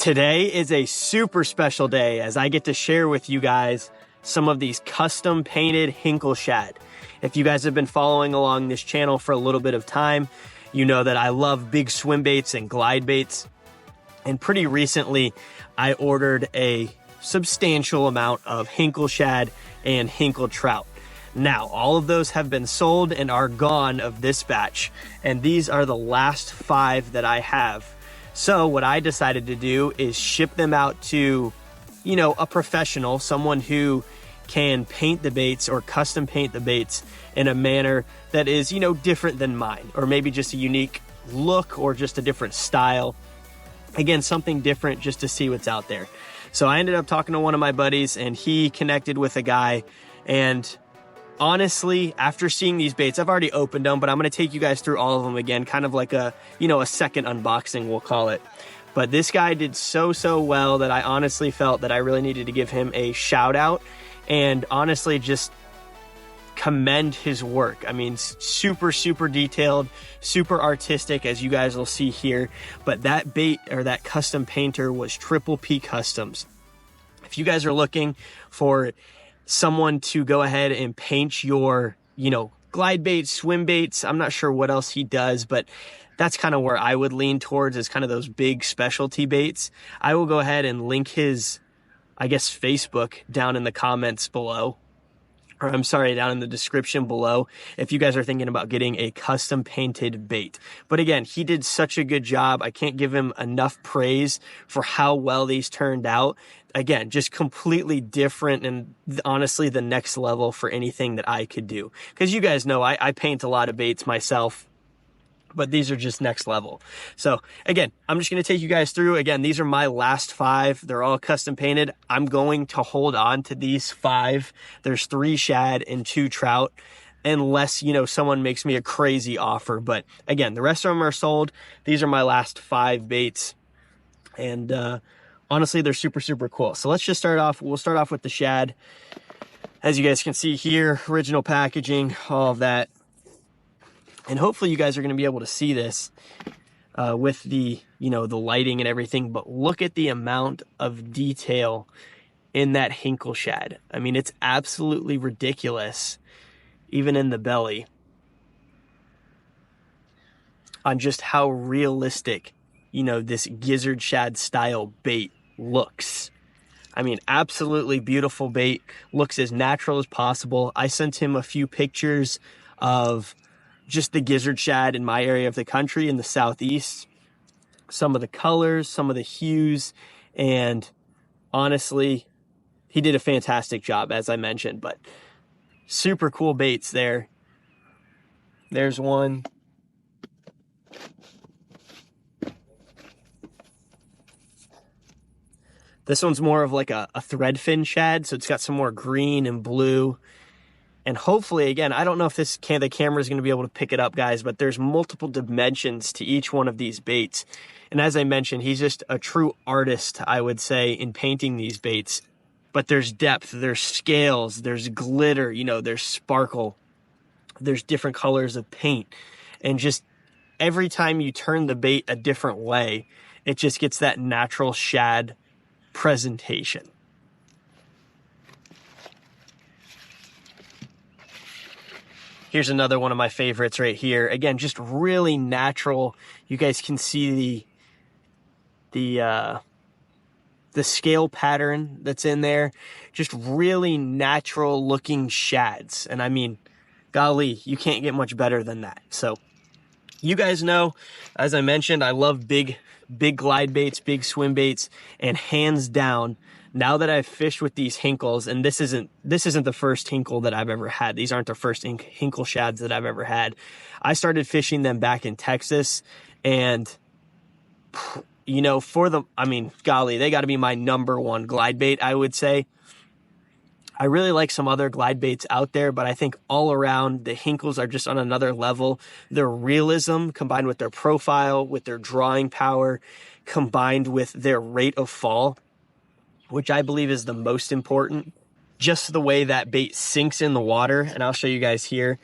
Today is a super special day as I get to share with you guys some of these custom painted Hinkle Shad. If you guys have been following along this channel for a little bit of time, you know that I love big swim baits and glide baits. And pretty recently, I ordered a substantial amount of Hinkle Shad and Hinkle Trout. Now, all of those have been sold and are gone of this batch. And these are the last 5 that I have. So what I decided to do is ship them out to, you know, a professional, someone who can paint the baits or custom paint the baits in a manner that is, you know, different than mine, or maybe just a unique look or just a different style. Again, something different just to see what's out there. So I ended up talking to one of my buddies and he connected with a guy, and honestly, after seeing these baits, I've already opened them, but I'm going to take you guys through all of them again, kind of like a, you know, a second unboxing, we'll call it. But this guy did so well that I honestly felt that I really needed to give him a shout out and honestly just commend his work. I mean, super detailed, super artistic, as you guys will see here. But that bait, or that custom painter, was Triple P Customs. If you guys are looking for someone to go ahead and paint your, you know, glide baits, swim baits, I'm not sure what else he does, but that's kind of where I would lean towards, is kind of those big specialty baits. I will go ahead and link his, I guess, Facebook down in the comments below, or I'm sorry, down in the description below, if you guys are thinking about getting a custom painted bait. But again, he did such a good job. I can't give him enough praise for how well these turned out. Again, just completely different and honestly the next level for anything that I could do. Because you guys know I paint a lot of baits myself, but these are just next level. So again, I'm just going to take you guys through. Again, these are my last 5. They're all custom painted. I'm going to hold on to these 5. There's 3 shad and 2 trout, unless, you know, someone makes me a crazy offer. But again, the rest of them are sold. These are my last 5 baits. And honestly, they're super cool. So let's just start off. We'll start off with the shad. As you guys can see here, original packaging, all of that. And hopefully you guys are going to be able to see this with the, you know, the lighting and everything. But look at the amount of detail in that Hinkle Shad. I mean, it's absolutely ridiculous, even in the belly, on just how realistic, you know, this gizzard shad style bait looks. I mean, absolutely beautiful bait. Looks as natural as possible. I sent him a few pictures of just the gizzard shad in my area of the country, in the southeast, some of the colors, some of the hues, and honestly, he did a fantastic job, as I mentioned. But super cool baits there. There's one. This one's more of like a threadfin shad, so it's got some more green and blue. And hopefully, again, I don't know if the camera is going to be able to pick it up, guys, but there's multiple dimensions to each one of these baits. And as I mentioned, he's just a true artist, I would say, in painting these baits. But there's depth, there's scales, there's glitter, you know, there's sparkle, there's different colors of paint. And just every time you turn the bait a different way, it just gets that natural shad presentation. Here's another one of my favorites right here. Again, just really natural. You guys can see the scale pattern that's in there. Just really natural looking shads. And I mean, golly, you can't get much better than that. So you guys know, as I mentioned, I love big glide baits, big swim baits, and hands down, now that I've fished with these Hinkles, and this isn't the first Hinkle that I've ever had. These aren't the first Hinkle Shads that I've ever had. I started fishing them back in Texas, and you know, I mean, golly, they got to be my #1 glide bait, I would say. I really like some other glide baits out there, but I think all around the Hinkles are just on another level. Their realism combined with their profile, with their drawing power, combined with their rate of fall, which I believe is the most important. Just the way that bait sinks in the water, and I'll show you guys here.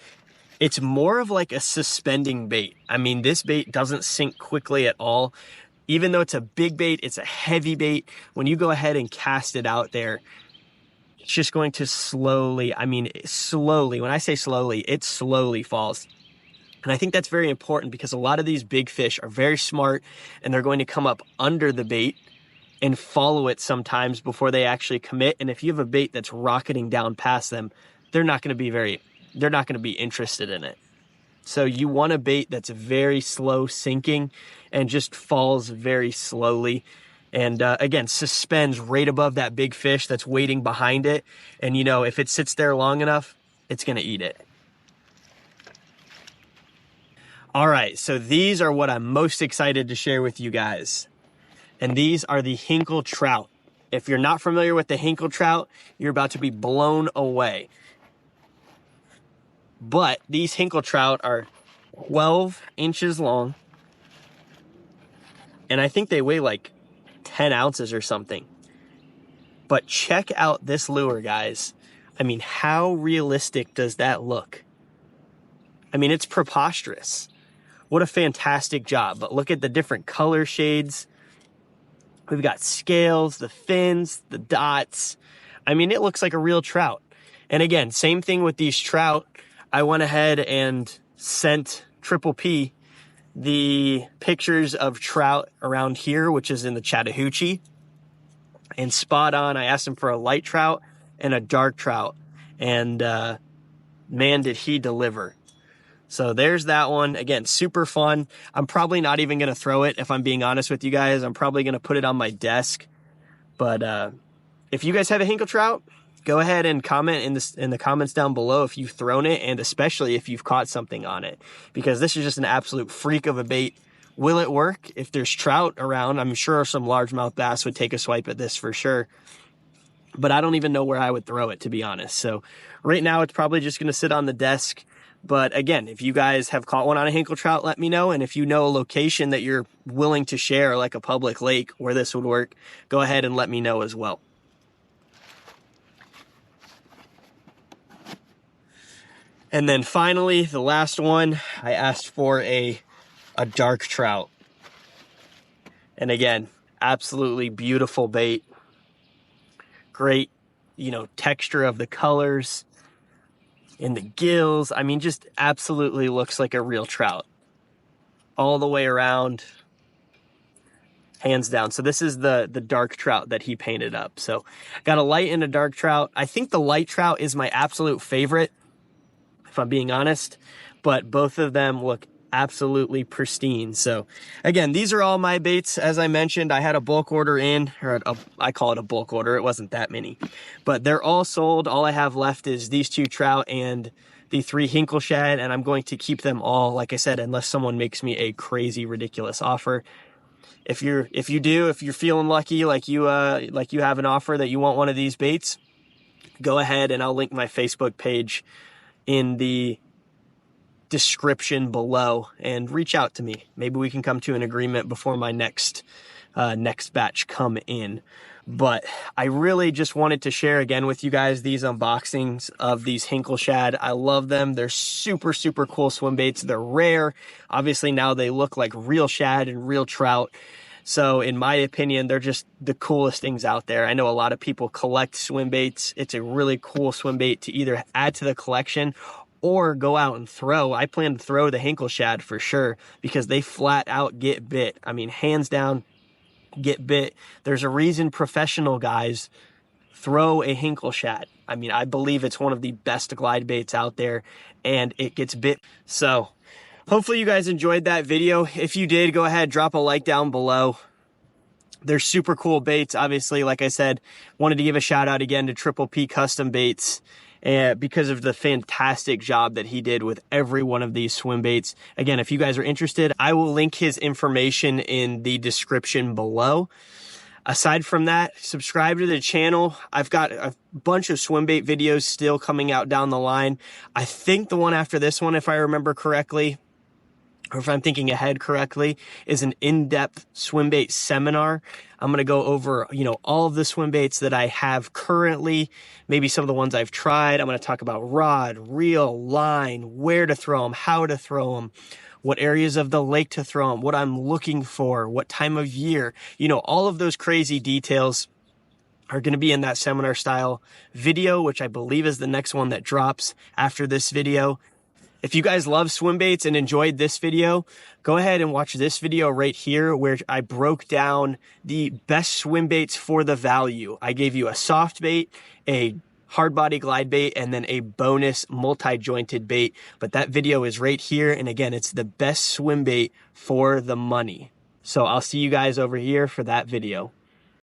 It's more of like a suspending bait. I mean, this bait doesn't sink quickly at all. Even though it's a big bait, it's a heavy bait. When you go ahead and cast it out there, it's just going to slowly, I mean, slowly, when I say slowly, it slowly falls. And I think that's very important because a lot of these big fish are very smart and they're going to come up under the bait and follow it sometimes before they actually commit. And if you have a bait that's rocketing down past them, they're not going to be interested in it. So you want a bait that's very slow sinking and just falls very slowly. And again, suspends right above that big fish that's waiting behind it. And you know, if it sits there long enough, it's going to eat it. All right, so these are what I'm most excited to share with you guys. And these are the Hinkle Trout. If you're not familiar with the Hinkle Trout, you're about to be blown away. But these Hinkle Trout are 12 inches long. And I think they weigh like 10 ounces or something. But check out this lure, guys. I mean, how realistic does that look? I mean, it's preposterous. What a fantastic job. But look at the different color shades. We've got scales, the fins, the dots. I mean, it looks like a real trout. And again, same thing with these trout. I went ahead and sent Triple P the pictures of trout around here, which is in the Chattahoochee. And spot on, I asked him for a light trout and a dark trout. And man, did he deliver. So there's that one. Again, super fun. I'm probably not even going to throw it, if I'm being honest with you guys. I'm probably going to put it on my desk. But if you guys have a Hinkle Trout, go ahead and comment in the comments down below if you've thrown it, and especially if you've caught something on it. Because this is just an absolute freak of a bait. Will it work? If there's trout around, I'm sure some largemouth bass would take a swipe at this for sure. But I don't even know where I would throw it, to be honest. So right now it's probably just going to sit on the desk. But again, if you guys have caught one on a Hinkle Trout, let me know. And if you know a location that you're willing to share, like a public lake where this would work, go ahead and let me know as well. And then finally, the last one, I asked for a dark trout. And again, absolutely beautiful bait. Great, you know, texture of the colors. In the gills, I mean, just absolutely looks like a real trout. All the way around, hands down. So this is the dark trout that he painted up. So got a light and a dark trout. I think the light trout is my absolute favorite, if I'm being honest. But both of them look absolutely pristine. So again, these are all my baits. As I mentioned, I had a bulk order in, or I call it a bulk order. It wasn't that many, but they're all sold. All I have left is these 2 trout and the 3 Hinkle Shad, and I'm going to keep them all, like I said, unless someone makes me a crazy, ridiculous offer. If you're feeling lucky, like you have an offer that you want one of these baits, go ahead and I'll link my Facebook page in the description below and reach out to me. Maybe we can come to an agreement before my next batch come in. But I really just wanted to share again with you guys these unboxings of these Hinkle Shad. I love them. They're super, super cool swim baits. They're rare. Obviously now they look like real shad and real trout. So in my opinion, they're just the coolest things out there. I know a lot of people collect swim baits. It's a really cool swim bait to either add to the collection or go out and throw. I plan to throw the Hinkle Shad for sure because they flat out get bit. I mean, hands down, get bit. There's a reason professional guys throw a Hinkle Shad. I mean, I believe it's one of the best glide baits out there and it gets bit. So hopefully you guys enjoyed that video. If you did, go ahead, drop a like down below. They're super cool baits. Obviously, like I said, wanted to give a shout out again to Triple P Custom Baits because of the fantastic job that he did with every one of these swim baits. Again, if you guys are interested, I will link his information in the description below. Aside from that, subscribe to the channel. I've got a bunch of swim bait videos still coming out down the line. I think the one after this one, if I remember correctly, or if I'm thinking ahead correctly, is an in-depth swim bait seminar. I'm going to go over, you know, all of the swim baits that I have currently, maybe some of the ones I've tried. I'm going to talk about rod, reel, line, where to throw them, how to throw them, what areas of the lake to throw them, what I'm looking for, what time of year, you know, all of those crazy details are going to be in that seminar style video, which I believe is the next one that drops after this video. If you guys love swim baits and enjoyed this video, go ahead and watch this video right here where I broke down the best swim baits for the value. I gave you a soft bait, a hard body glide bait, and then a bonus multi-jointed bait. But that video is right here. And again, it's the best swim bait for the money. So I'll see you guys over here for that video.